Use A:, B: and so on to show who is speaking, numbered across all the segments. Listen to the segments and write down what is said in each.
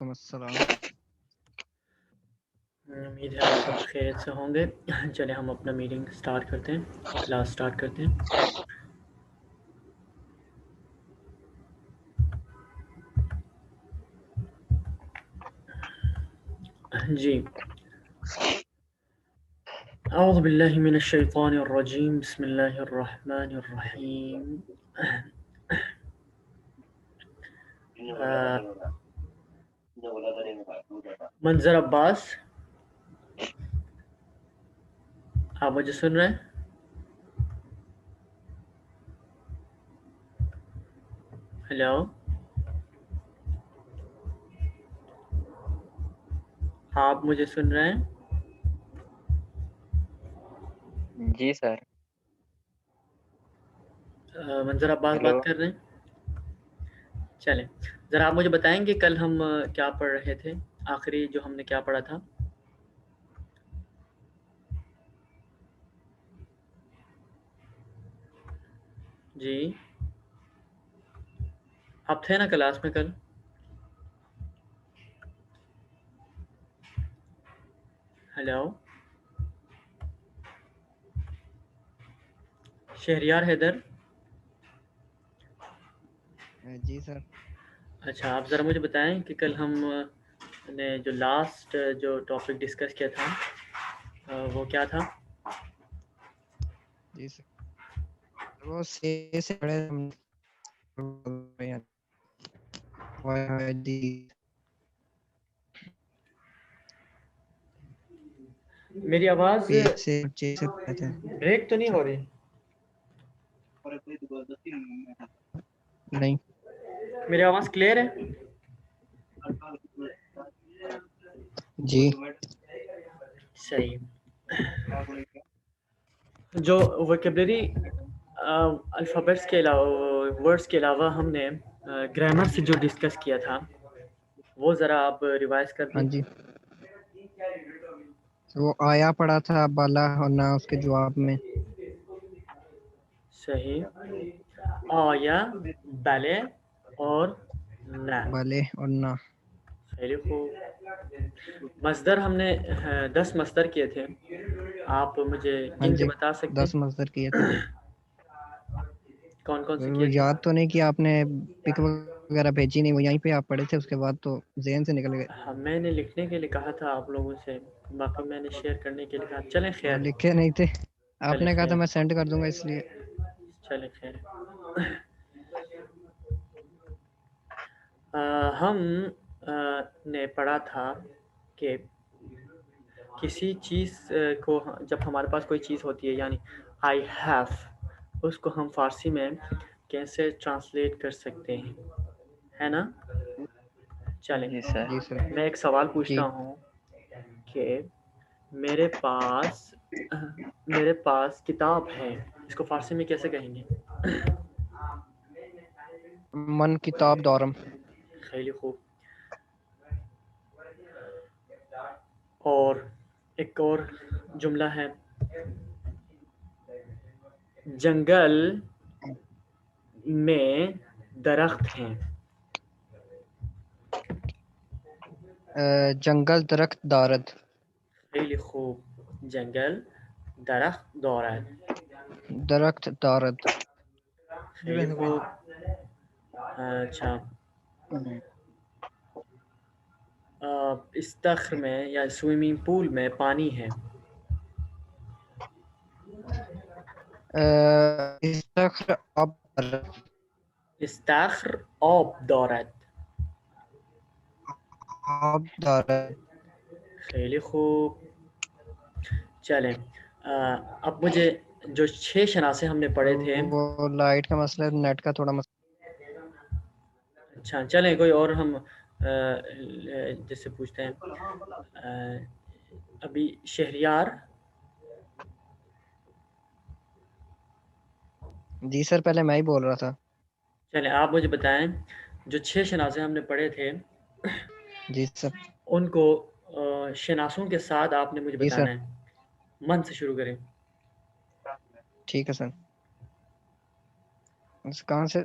A: السلام.
B: امید ہے آپ سب خیریت سے ہوں گے. چلیں ہم اپنا میٹنگ سٹارٹ کرتے ہیں, کلاس سٹارٹ کرتے ہیں. جی, اعوذ باللہ من الشیطان الرجیم, بسم اللہ الرحمن الرحیم. منظر عباس, آپ مجھے سن رہے ہیں؟ ہیلو, آپ مجھے سن رہے ہیں؟
C: جی سر.
B: منظر عباس
C: ہیلو.
B: بات کر رہے ہیں. چلیں ذرا آپ مجھے بتائیں گے کل ہم کیا پڑھ رہے تھے, آخری جو ہم نے کیا پڑھا تھا؟ جی, آپ تھے نا کلاس میں کل؟ ہیلو, شہریار حیدر.
A: جی سر.
B: اچھا, آپ ذرا مجھے بتائیں کہ کل ہم نے جو لاسٹ جو ٹاپک ڈسکس کیا تھا وہ کیا تھا؟
A: جی سر, وہ سے پڑھے ہم.
B: میری آواز
A: سے پڑھے تھے.
B: بریک تو نہیں ہو رہی؟
A: نہیں.
B: میری آواز کلیئر ہے؟
A: جی.
B: صحیح. جو ویکیبلری الفابیٹس کے علاوہ, ورڈز کے علاوہ ہم نے گرامر سے جو ڈسکس کیا تھا وہ ذرا آپ ریوائز کر
A: ہاں
B: دیں.
A: جی, وہ آیا پڑا تھا بالا اور نہ اس کے جواب میں.
B: صحیح. آیا, بلے اور نہ.
A: بلے اور نہ.
B: صحیح. خوب. مصدر ہم نے 10 مصدر کیے تھے, آپ مجھے
A: ہاں
B: گن کے
A: جی,
B: بتا سکتے
A: 10
B: ہیں
A: مصدر کیے تھے.
B: کون کون سے
A: وہ
B: کیے تھے؟
A: یاد تو نہیں کہ آپ نے پک وغیرہ بھیجی نہیں, وہ یہیں پہ آپ پڑھے تھے, اس کے بعد تو ذہن سے نکل گئے.
B: ہاں, میں نے لکھنے کے لیے کہا تھا آپ لوگوں سے, باقی میں نے شیئر کرنے کے لیے کہا. چلیں
A: وہ
B: خیر.
A: لکھے نہیں تھے, آپ
B: چلیں
A: نے کہا تھا
B: خیر.
A: میں سینڈ کر دوں گا, اس لیے.
B: چلیں خیر. ہم نے پڑھا تھا کہ کسی چیز کو جب ہمارے پاس کوئی چیز ہوتی ہے, یعنی آئی ہیو, اس کو ہم فارسی میں کیسے ٹرانسلیٹ کر سکتے ہیں, ہے نا؟ چلیں
C: جی سر.
A: جی سر.
B: میں ایک سوال
A: جی.
B: پوچھتا ہوں کہ میرے پاس کتاب ہے, اس کو فارسی میں کیسے کہیں گے؟
A: من کتاب دارم.
B: خیلی خوب. اور ایک اور جملہ ہے, جنگل میں درخت ہیں.
A: جنگل درخت دارد.
B: خیلی خوب. جنگل درخت دارد.
A: درخت دارد.
B: خیلی خوب. اچھا, استخر میں یا سوئمنگ پول میں پانی ہے.
A: استخر آب دارد.
B: استخر آب دارد.
A: آب دارد.
B: خیلی خوب. چلیں اب مجھے جو 6 شناسے ہم نے پڑھے تھے.
A: وہ لائٹ کا مسئلہ ہے, نیٹ کا تھوڑا مسئلہ.
B: اچھا, چلیں کوئی اور ہم جس سے پوچھتے ہیں. ابھی شہریار.
A: جی سر, پہلے میں ہی بول رہا تھا.
B: چلیں آپ مجھے بتائیں, جو 6 شناسے ہم نے پڑھے تھے
A: جی سر.
B: ان کو شناسوں کے ساتھ آپ نے مجھے
A: جی سر.
B: بتانا ہے. من سے شروع کریں.
A: ٹھیک ہے سر. کہاں سے؟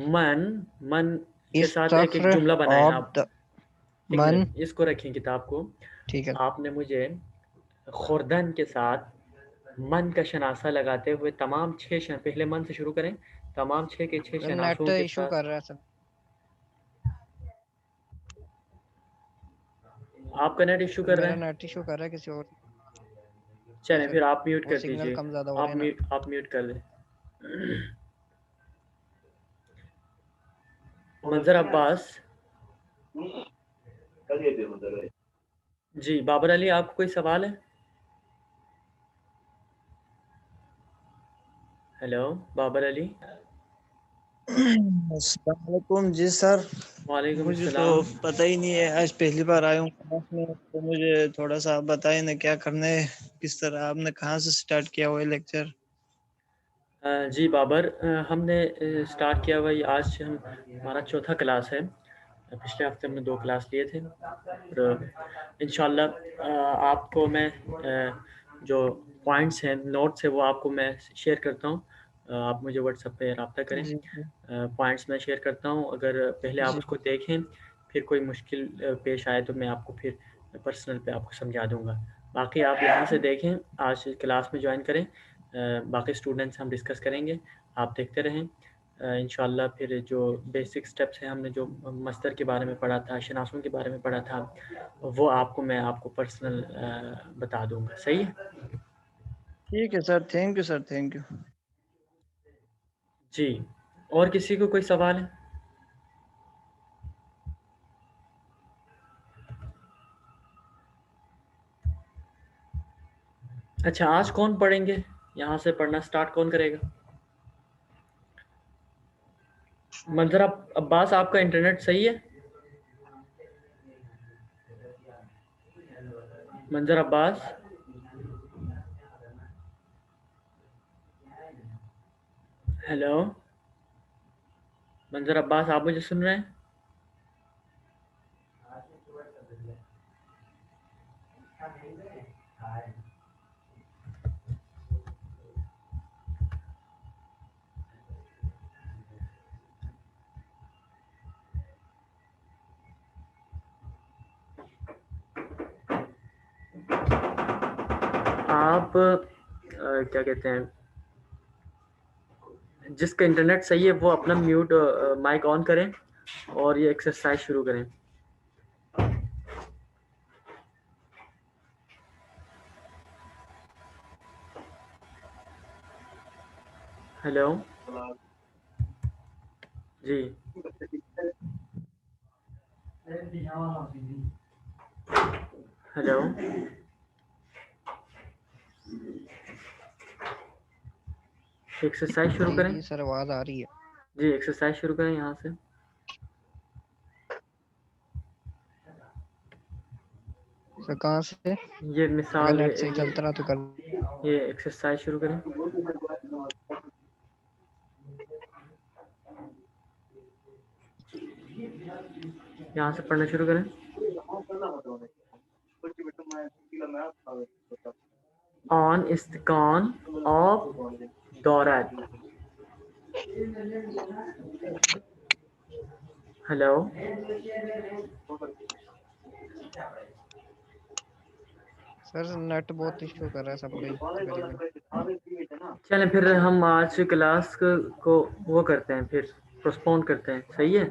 B: من کے ساتھ ایک
A: استخر
B: ایک جملہ بنائیں
A: آب
B: آپ. ایک
A: من
B: منٹ اس کو رکھیں کتاب کو.
A: ٹھیک ہے
B: آپ نے مجھے خوردن کے ساتھ من کا شناسہ لگاتے ہوئے تمام 6 پہلے من سے شروع کریں. تمام 6 کے 6
A: سر نیٹ
B: شناسوں کے
A: ایشو
B: ساتھ.
A: کر رہا ہے سر
B: آپ کا نیٹ ایشو کر رہا
A: میرا
B: ہے.
A: نیٹ ایشو کر رہا ہے کسی اور
B: چلیں
A: سر
B: پھر آپ میوٹ
A: اور
B: کر
A: سگنل
B: دیجئے.
A: کم زیادہ ہو رہے ہیں نا
B: آپ میوٹ کر دیں. منظر عباس. جی بابر علی آپ کو کوئی سوال ہے؟ ہیلو بابر علی.
D: السلام علیکم. جی سر
B: وعلیکم
D: مجھے تو
B: السلام.
D: پتہ ہی نہیں ہے, آج پہلی بار آیا ہوں کلاس میں, تو مجھے تھوڑا سا آپ بتائیں نا کیا کرنا ہے, کس طرح آپ نے کہاں سے سٹارٹ کیا ہوا ہے لیکچر.
B: جی بابر, ہم نے سٹارٹ کیا ہوا آج ہمارا 4تھا کلاس ہے. پچھلے ہفتے ہم نے 2 کلاس لیے تھے, اور انشاءاللہ آپ کو میں جو پوائنٹس ہیں, نوٹس ہیں, وہ آپ کو میں شیئر کرتا ہوں. آپ مجھے واٹس ایپ پہ رابطہ کریں.
D: جی
B: پوائنٹس میں شیئر کرتا ہوں. اگر پہلے آپ
D: جی
B: اس کو دیکھیں, پھر کوئی مشکل پیش آئے تو میں آپ کو پھر پرسنل پہ آپ کو سمجھا دوں گا. باقی آپ یہاں سے دیکھیں, آج کلاس میں جوائن کریں. باقی اسٹوڈنٹس ہم ڈسکس کریں گے, آپ دیکھتے رہیں. انشاءاللہ پھر جو بیسک سٹیپس ہیں, ہم نے جو مصدر کے بارے میں پڑھا تھا, شناسوں کے بارے میں پڑھا تھا, وہ میں آپ کو پرسنل بتا دوں گا. صحیح ہے.
D: ٹھیک ہے sir, thank you sir, thank you.
B: جی, اور کسی کو کوئی سوال ہے؟ اچھا, آج کون پڑھیں گے؟ یہاں سے پڑھنا سٹارٹ کون کرے گا؟ منظر عباس, آپ کا انٹرنیٹ صحیح ہے؟ منظر عباس, ہیلو منظر عباس, آپ مجھے سن رہے ہیں؟ آپ کیا کہتے ہیں, جس کا انٹرنیٹ صحیح ہے وہ اپنا میوٹ مائک آن کریں اور یہ ایکسرسائز شروع کریں. ہیلو جی, ہیلو ایکسرسائز شروع
A: جی
B: کریں.
A: جی سر آواز آ رہی ہے.
B: جی ایکسرسائز شروع کریں یہاں سے.
A: سر کہاں سے؟
B: یہ
A: اگر
B: مثال
A: نیٹ صحیح چلتا رہا تو کر
B: یہ ایکسرسائز شروع کریں. یہاں سے پڑھنا شروع کریں. آن استقان آف دورت. ہیلو
A: سر نیٹ بہت ایشو کر رہا ہے سب کا ہی تقریباً.
B: چلیں پھر ہم آج کلاس کو وہ کرتے ہیں, پھر پوسٹپون کرتے ہیں. صحیح ہے,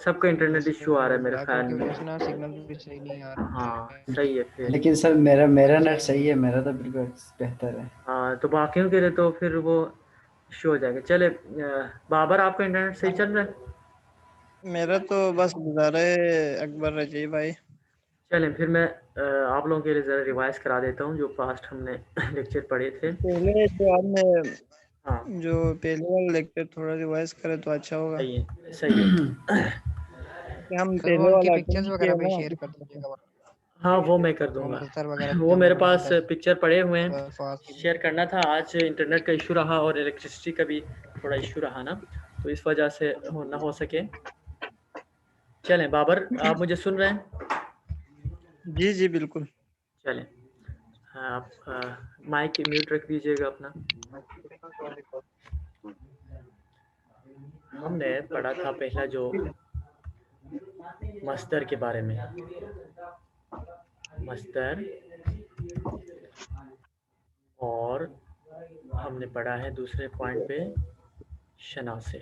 B: سب کا انٹرنیٹ ایشو آ رہا ہے میرے
A: بلیک
B: خیال
A: آؤٹ کی
B: میں.
A: وجہ سے نا سگنل بھی صحیح نہیں آ
B: ہاں
A: رہا.
B: صحیح ہے پھر.
E: لیکن سر میرا نیٹ صحیح ہے, میرا تو بالکل بہتر ہے.
B: ہاں تو باقیوں کے لیے تو پھر وہ ایشو ہو جائے گا. چلے بابر, آپ کا انٹرنیٹ صحیح چل رہا ہے؟
D: میرا تو بس گزارا ہے اکبر رجی بھائی.
B: چلیں پھر میں آپ لوگوں کے لیے ذرا ریوائز کرا دیتا ہوں جو پاسٹ ہم نے لیکچر پڑھے تھے.
D: پہلے جو آپ
B: ہاں
D: نے جو پہلے والا لیکچر تھوڑا ریوائز کرے تو اچھا ہوگا.
B: صحیح ہے, صحیح ہے.
D: کہ ہم
A: سر وہ
D: پہلے
A: ان کی
D: والا
A: پکچرز
D: اٹینڈ کیے
A: وغیرہ بھی
D: نا.
A: شیئر کر دیجیے گا.
B: ہاں وہ میں کر دوں
A: وہ
B: گا.
A: مظہر وغیرہ
B: وہ
A: جو
B: میرے
A: مولانا
B: پاس پکچر پڑے ہوئے ہیں,
A: الفاظ کی.
B: شیئر کرنا تھا. آج انٹرنیٹ کا ایشو رہا اور الیکٹرسٹی کا بھی تھوڑا ایشو رہا نا, تو اس وجہ سے نہ ہو سکے. چلیں بابر, آپ مجھے سن رہے ہیں؟
D: جی جی بالکل.
B: چلیں آپ مائک میوٹ رکھ دیجیے گا اپنا. ہم نے پڑھا تھا پہلا جو مصدر کے بارے میں. مصدر اور ہم نے پڑھا ہے دوسرے پوائنٹ پہ شناسے.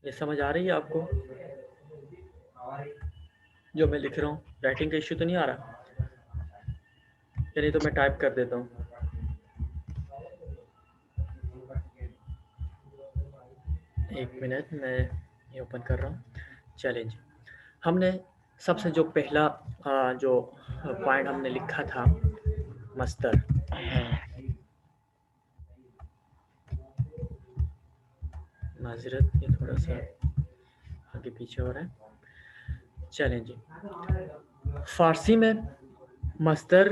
B: یہ سمجھ آ رہی ہے آپ کو جو میں لکھ رہا ہوں؟ رائٹنگ کا ایشو تو نہیں آ رہا؟ یعنی تو میں ٹائپ کر دیتا ہوں. ایک منٹ میں یہ اوپن کر رہا ہوں. چیلنج ہم نے سب سے جو پہلا جو پوائنٹ ہم نے لکھا تھا مصدر. معذرت یہ تھوڑا سا آگے پیچھے ہو رہا ہے. چیلنج فارسی میں مصدر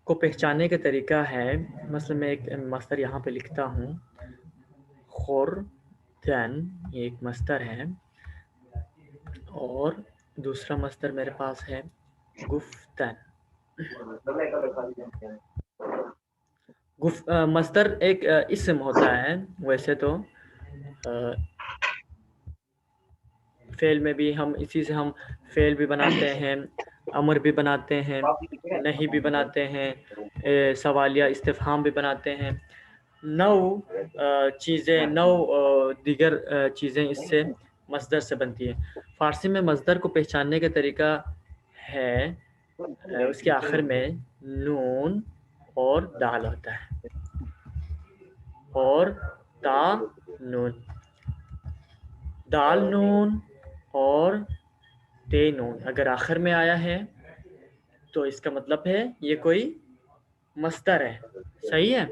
B: کو پہچاننے کا طریقہ ہے. مثلا میں ایک مصدر یہاں پہ لکھتا ہوں خوردن، یہ ایک مصدر ہے، اور دوسرا مصدر میرے پاس ہے گفتن. مصدر ایک اسم ہوتا ہے. ویسے تو فعل میں بھی ہم اسی سے ہم فعل بھی بناتے ہیں، امر بھی بناتے ہیں، نہیں بھی بناتے ہیں، سوالیہ استفہام بھی بناتے ہیں. چیزیں دیگر چیزیں اس سے مصدر سے بنتی ہیں. فارسی میں مصدر کو پہچاننے کا طریقہ ہے اس کے آخر میں نون اور دال ہوتا ہے، اور تا نون. دال نون اور تے نون اگر آخر میں آیا ہے تو اس کا مطلب ہے یہ کوئی مصدر ہے. صحیح ہے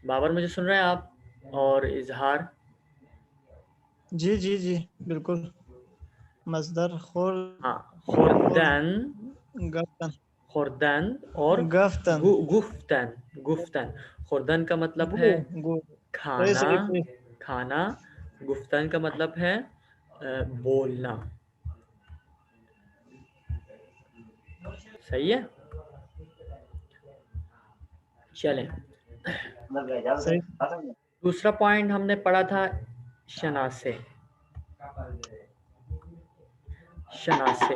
B: بابر؟ مجھے سن رہے ہیں آپ؟ اور اظہار؟
D: جی جی جی بالکل. مصدر
B: ہاں، خوردن،
D: گفتن
B: خوردن اور
D: گفتن
B: گفتن. گفتن خوردن کا مطلب ہے کھانا، کھانا. گفتن کا مطلب ہے بولنا. صحیح ہے. چلیں دوسرا پوائنٹ ہم نے پڑھا تھا شناسے. شناسے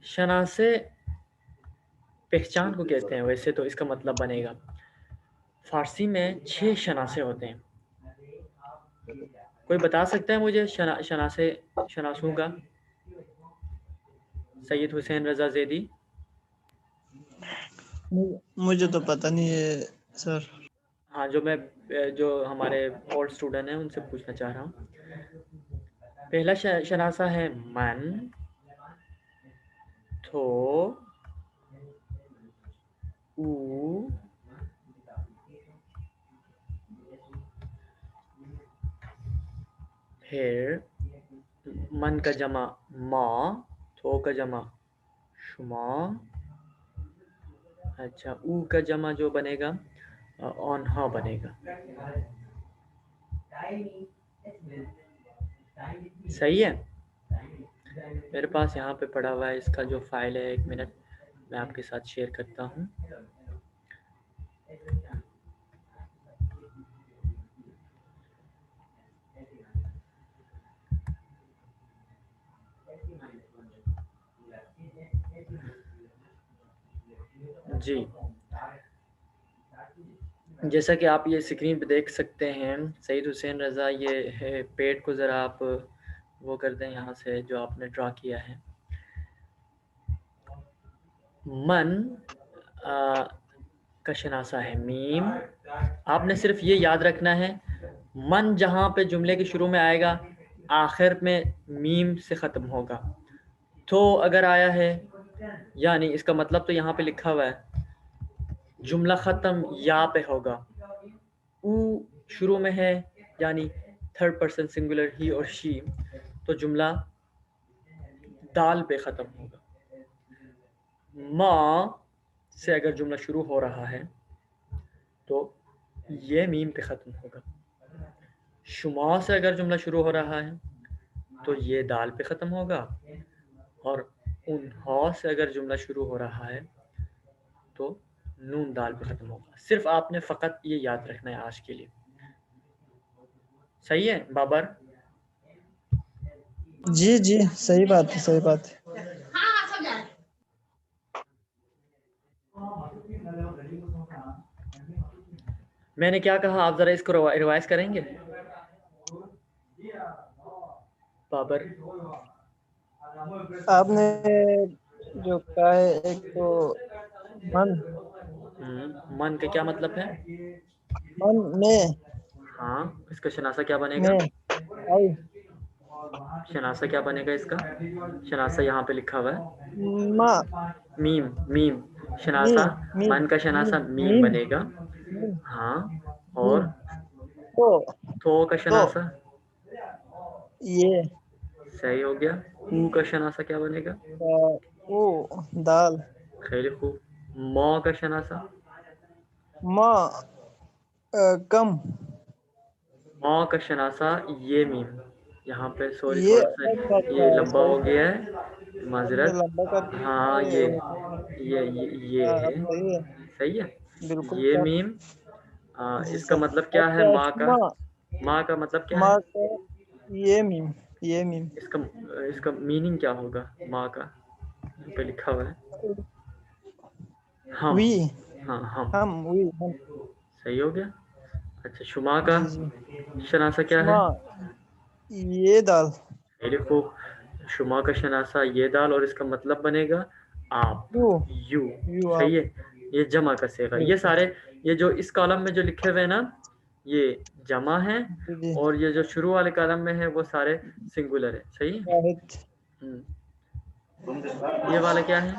B: شناسے پہچان کو کہتے ہیں. ویسے تو اس کا مطلب بنے گا فارسی میں 6 شناسے ہوتے ہیں. کوئی بتا سکتا ہے مجھے شناسوں کا؟ سید حسین رضا زیدی.
D: مجھے تو پتہ نہیں ہے سر.
B: ہاں، جو ہمارے اولڈ اسٹوڈنٹ ہیں ان سے پوچھنا چاہ رہا ہوں. پہلا شناسہ ہے من، تھو، او، پھر من کا جمع ما، تھو کا جمع شما، اچھا او کا جمع جو بنے گا اونہا بنے گا. صحیح ہے. میرے پاس یہاں پہ پڑا ہوا ہے اس کا جو فائل ہے. ایک منٹ میں آپ کے ساتھ شیئر کرتا ہوں. جی جیسا کہ آپ یہ اسکرین پہ دیکھ سکتے ہیں سید حسین رضا، یہ ہے پیڈ کو ذرا آپ وہ کر دیں یہاں سے جو آپ نے ڈرا کیا ہے. من کا شناسہ ہے میم. آپ نے صرف یہ یاد رکھنا ہے من جہاں پہ جملے کے شروع میں آئے گا آخر میں میم سے ختم ہوگا. تو اگر آیا ہے یعنی اس کا مطلب تو یہاں پہ لکھا ہوا ہے جملہ ختم یا پہ ہوگا. او شروع میں ہے یعنی تھرڈ پرسن سنگولر ہی اور شی، تو جملہ دال پہ ختم ہوگا. ما سے اگر جملہ شروع ہو رہا ہے تو یہ میم پہ ختم ہوگا. شما سے اگر جملہ شروع ہو رہا ہے تو یہ دال پہ ختم ہوگا. اور انہا سے اگر جملہ شروع ہو رہا ہے تو نون دال پہ ختم ہوگا. صرف آپ نے فقط یہ یاد رکھنا ہے آج کے لیے. صحیح ہے بابر؟
D: جی جی صحیح بات ہے، صحیح بات ہے.
B: میں نے کیا کہا آپ ذرا اس کو ریوائز کریں گے بابر؟
D: آپ نے جو کہا ہے ایک تو من
B: من کا کیا مطلب ہے؟
D: من میں
B: ہاں، اس کا شناسہ کیا بنے گا؟
D: میں آئی
B: شناسہ کیا بنے گا اس کا؟ شناسہ یہاں پہ لکھا ہوا ہے
D: ما
B: میم. میم شناسہ
D: میم میم
B: من کا شناسہ میم
D: میم
B: بنے گا.
D: میم
B: ہاں، اور
D: میم تو
B: تو کا شناسہ
D: یہ
B: صحیح ہو گیا. او کا شناسہ کیا بنے گا؟
D: او دال.
B: خیلی خوب. مو کا شناسہ
D: ما کم.
B: مو کا شناسہ یہ میم. یہاں پہ سوری
D: یہ
B: تھوڑا سا
D: الگ بات
B: یہ
D: ہے،
B: لمبا
D: صحیح
B: ہو گیا ہے،
D: ہے،
B: معذرت.
D: لمبا کر کے
B: ہاں یہ
D: اب
B: ہے.
D: صحیح ہے،
B: صحیح ہے.
D: بالکل
B: یہ
D: سر.
B: میم
D: جی
B: اس کا
D: سر.
B: مطلب کیا ہے؟
D: اچھا
B: ماں کا.
D: ما
B: ماں کا مطلب کیا
D: ما
B: ہے؟
D: کا یہ میم یہ میم
B: اس کا میننگ کیا ہوگا ماں کا؟ یہاں پہ لکھا ہوا ہے ہم.
D: وی
B: ہاں ہم.
D: ہم.
B: صحیح ہو گیا. اچھا شما کا
D: جی جی.
B: شناسہ کیا ہے؟
D: شما یہ دال.
B: میرے کو شما کا شناسہ یہ دال اور اس کا مطلب بنے گا آپ.
D: You
B: you.
D: یو آپ.
B: صحیح ہے. یہ جمع کا صیغہ. یہ
D: بالکل.
B: سارے یہ جو اس کالم میں جو لکھے ہوئے ہیں نا یہ جمع ہے،
D: جی جی.
B: اور یہ جو شروع والے کالم میں ہے وہ سارے سنگولر ہے. صحیح ہے.
D: واحد.
B: یہ والا کیا ہے؟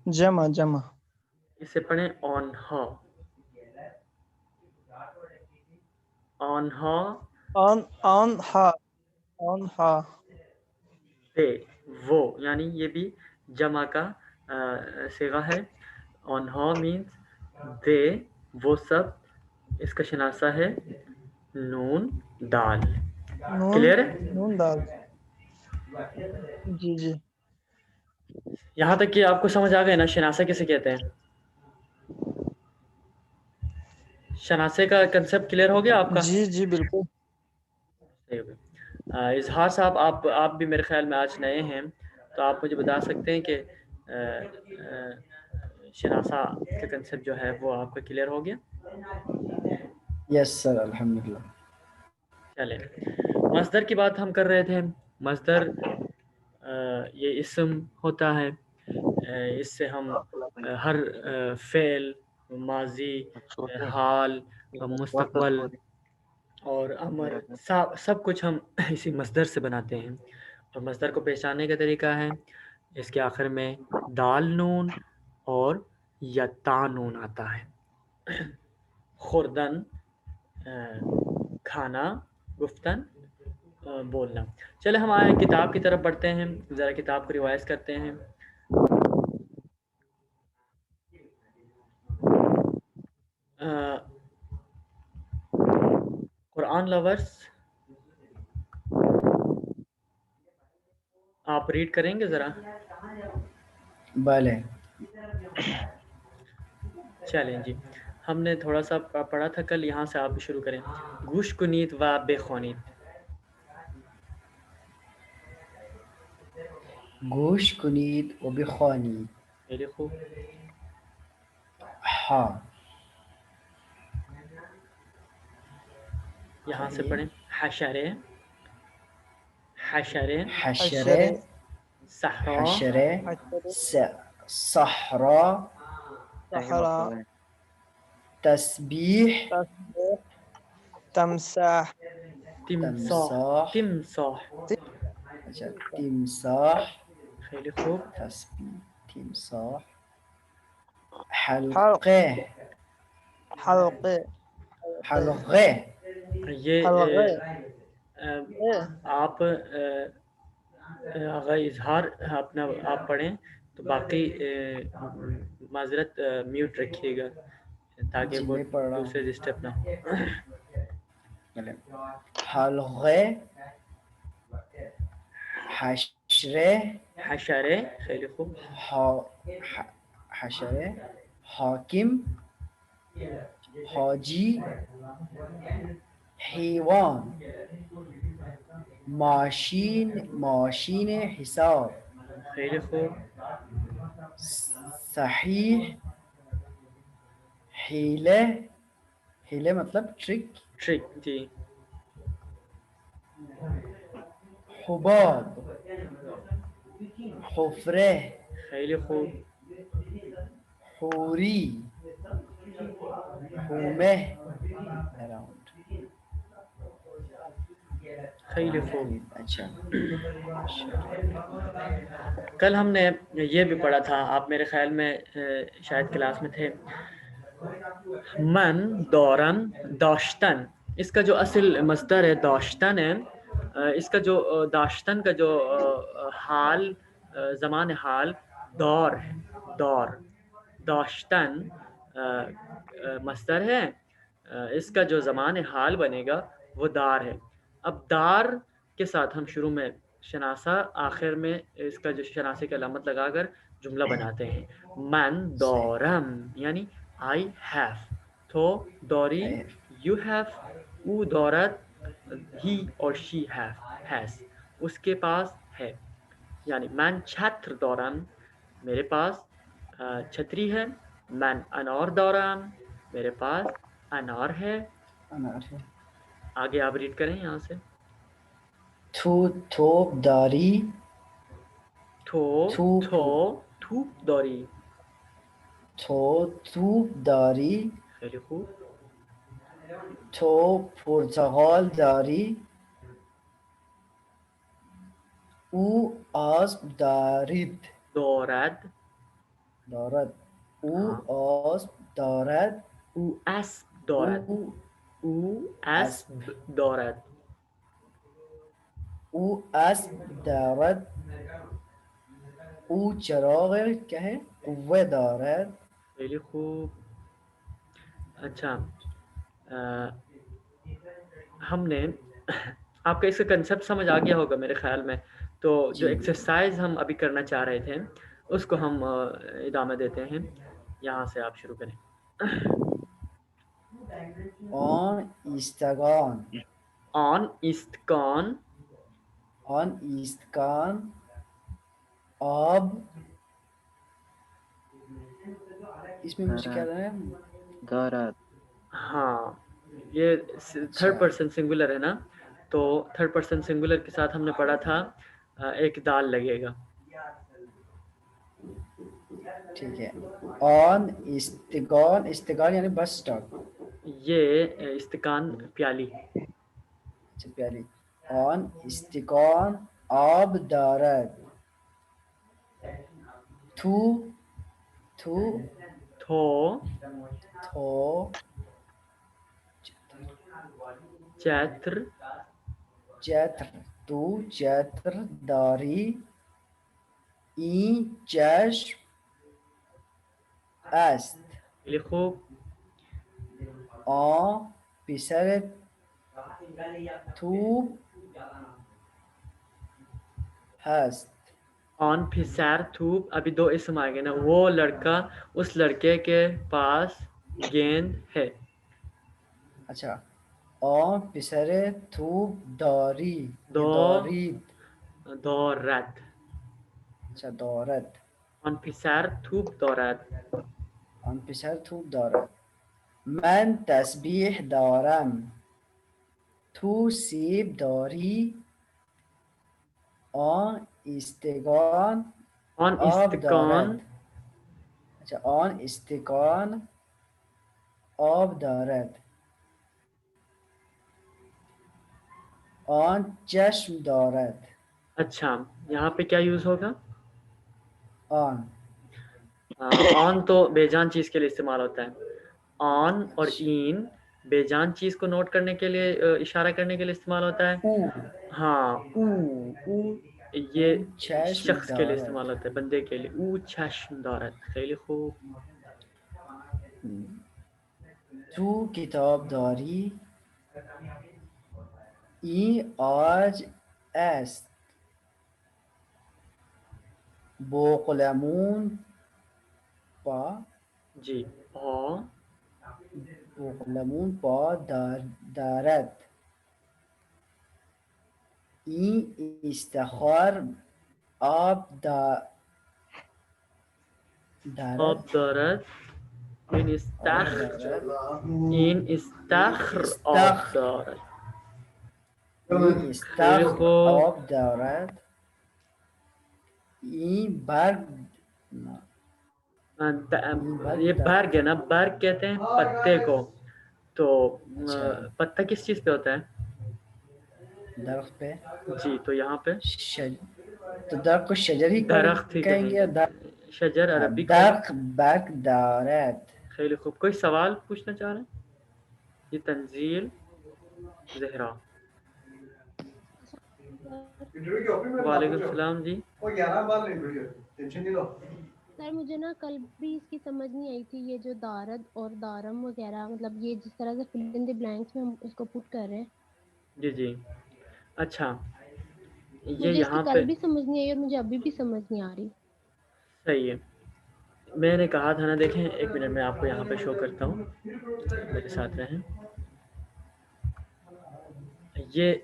D: جمع جمع.
B: اسے پڑھیں آن ہا. آن ہا
D: آن ہا. آن ہا.
B: دے وہ، یعنی یہ بھی جمع کا صیغہ ہے. آن ہا مینس دے وہ سب. اس کا شناسہ ہے نون دال.
D: نون
B: کلیئر ہے؟
D: نون دال. جی جی.
B: یہاں تک کہ آپ کو سمجھ آ گئے نا شناسہ کسے کہتے ہیں؟ شناسے کا کنسپٹ کلیئر ہو گیا آپ کا؟
D: جی جی بالکل.
B: صحیح ہو گیا. اظہار صاحب آپ بھی میرے خیال میں آج نئے ہیں، تو آپ مجھے بتا سکتے ہیں کہ شناسہ کا کنسپٹ جو ہے وہ آپ کا کلیئر ہو گیا؟
E: یس سر الحمدللہ.
B: چلیں، مصدر کی بات ہم کر رہے تھے. مصدر یہ اسم ہوتا ہے. اس سے ہم ہر فعل، ماضی، حال، مستقبل اور امر سب کچھ ہم اسی مصدر سے بناتے ہیں. اور مصدر کو پہچاننے کا طریقہ ہے اس کے آخر میں دال نون اور یا تا نون آتا ہے. خوردن کھانا، گفتن بولنا. چلے ہم آئے کتاب کی طرف بڑھتے ہیں، ذرا کتاب کو ریوائز کرتے ہیں. قرآن لورز آپ ریڈ کریں گے ذرا؟
E: بلے.
B: چلیں جی، ہم نے تھوڑا سا پڑھا تھا کل، یہاں سے آپ بھی شروع کریں. گوش کنید و بخوانید.
E: گوش کنید و بخوانید.
B: خیلی خوب.
E: ہا.
B: یہاں سے پڑھیں. حشرے حشرے
E: حشرے
B: صحرا
E: حشرے صحرا
D: صحرا.
E: تسبیح
D: تسبیح. تمساح.
B: تمساح. تمساح.
E: اچھا تمساح.
B: خیلی خوب.
E: تسبیح تمساح. حلقے
D: حلقے.
E: حلقے.
B: یہ
D: حلقے.
B: آپ اگر اظہار اپنا آپ پڑھیں تو باقی معذرت میوٹ رکھیے گا تاکہ
E: جی
B: وہ
E: میں پڑھ رہا ہوں.
B: دوسرے ڈسٹرب نہ ہو.
E: حلقے حشرے حشره
B: حشره خیلی خوب.
E: حشره حاکم حاجی حیوان ماشین حساب
B: خیلی خوب.
E: صحیح حیله مطلب ٹرک
B: ٹرک جی.
E: حباب حفره
B: خیلی خوب.
E: حوری حومه around.
B: خیلی خوب.
E: اچھا
B: کل ہم نے یہ بھی پڑھا تھا، آپ میرے خیال میں شاید کلاس میں تھے، من دورن داشتن، اس کا جو اصل مصدر ہے داشتن ہے، اس کا جو داشتن کا جو حال زمان حال دور ہے، دور داشتن مصدر ہے، اس کا جو زمان حال بنے گا وہ دار ہے. اب دار کے ساتھ ہم شروع میں شناسہ، آخر میں اس کا جو شناسے کی علامت لگا کر جملہ بناتے ہیں. من دورم یعنی I have، تو دوری you have، O دورت he or she has، اس کے پاس ہے. یعنی من چھتر دورم، میرے پاس چھتری ہے. من انار دورم، میرے پاس انار ہے. آگے آپ ریڈ کریں یہاں سے.
E: تو توپ داری
B: توپ داری.
E: توپ داری
B: خیلی خوب.
E: تو پرتقال داری او اسب دارید
B: دارد.
E: او اسب دارد
B: او اسب دارد. او اسب دارد.
E: او اسب دارد او چراغ کیا ہے قوه دارد.
B: خیلی خوب. اچھا ہم نے آپ کا اس کا کنسپٹ سمجھ آ گیا ہوگا میرے خیال میں. تو جو ایکسرسائز ہم ابھی کرنا چاہ رہے تھے اس کو ہم ادامہ دیتے ہیں. یہاں سے آپ شروع کریں.
E: آن ایستگان
B: آن ایستگان.
E: آن ایستگان آب، اس میں مجھے کیا رہا ہے
C: دارد.
B: ہاں یہ تھرڈ پرسن سنگولر ہے نا، تو تھرڈ پرسن سنگولر کے ساتھ ہم نے پڑھا تھا ایک دال لگے گا.
E: ٹھیک ہے. آن استگان، استگان یعنی بس سٹاپ.
B: یہ استکان پیالی.
E: اچھا پیالی. آن استگان آب دارد. تو
B: چتر.
E: تو چتر داری. این چشم است.
B: خیلی خوب.
E: پسر توپ هست.
B: آن پسر توپ، ابھی دو اسم آ گئے نا، وہ لڑکا اس لڑکے کے پاس گیند ہے.
E: اچھا آن پسر توپ داری
B: دارد.
E: اچھا دارد.
B: آن پسر توپ دارد.
E: آن پسر توپ دارد. من تسبیح دارم. تو سیب داری. آن استگان
B: آن
E: آب
B: استکان.
E: دارد. اچھا آن استگان آب دارد. آن چشم دارد.
B: اچھا یہاں پہ کیا یوز ہوگا؟ آن تو بے جان چیز کے لیے استعمال ہوتا ہے. آن اور این بے جان چیز کو نوٹ کرنے کے لیے، اشارہ کرنے کے لیے استعمال ہوتا ہے. ہاں او یہ شخص کے لیے استعمال ہوتا ہے، بندے کے لیے. او چشم دارد. خیلی خوب.
E: تو کتاب داری. این آج است. بوقلمون پا
B: جی پا
E: بوقلمون پا دارد. این استخوان آب دارد.
B: آب دارد. این استخر آب دارد.
E: این
B: خیلی
E: استخر
B: خوب.
E: آب دارد. این برگ
B: یہ برگ ہے نا، برگ کہتے ہیں پتے کو. تو پتا کس چیز پہ ہوتا ہے؟
E: درخت پہ.
B: جی تو یہاں پہ
E: تو درخت کو شجر ہی
B: درخت ہی
E: کہیں گے.
B: شجر عربی کا.
E: درخت برگ دارد.
B: خیلی خوب. کوئی سوال پوچھنا چاہ رہے ہیں؟ یہ تنزیل زہرا. وعلیکم السلام جی.
F: سر مجھے نا کل بھی اس کی سمجھ نہیں آئی تھی، یہ جو دارد اور دارم وغیرہ، مطلب یہ جس طرح سے فل ان دی بلینکس میں ہم اس کو پٹ کر رہے ہیں.
B: جی جی اچھا، یہ
F: مجھے اس کی
B: یہاں
F: کل
B: پہ
F: بھی سمجھ نہیں آئی اور مجھے ابھی بھی سمجھ نہیں آ رہی.
B: صحیح ہے. میں نے کہا تھا نا، دیکھیں ایک منٹ میں آپ کو یہاں پہ شو کرتا ہوں، میرے ساتھ رہیں. یہ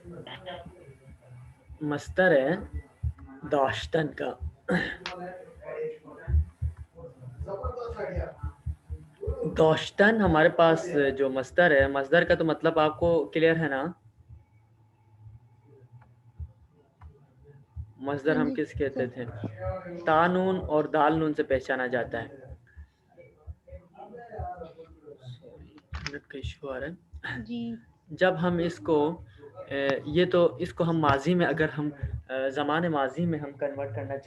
B: مصدر ہے داشتن کا. داشتن ہمارے پاس جو مصدر ہے، مصدر کا تو مطلب آپ کو کلیئر ہے نا؟ مصدر
F: ہاں
B: ہم
F: جی
B: کس کہتے
F: سر.
B: تھے؟ تا نون اور دال نون سے پہچانا جاتا ہے. نیٹ کا ایشو آ رہا ہے.
F: جی
B: جب ہم اس کو یہ تو اس کو ہم ماضی میں، اگر ہم زمان ماضی میں ہم کنورٹ کرنا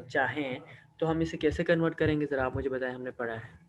B: چاہیں تو ہم اسے کیسے کنورٹ کریں گے؟ ذرا آپ مجھے بتائیں، ہم نے پڑھا ہے.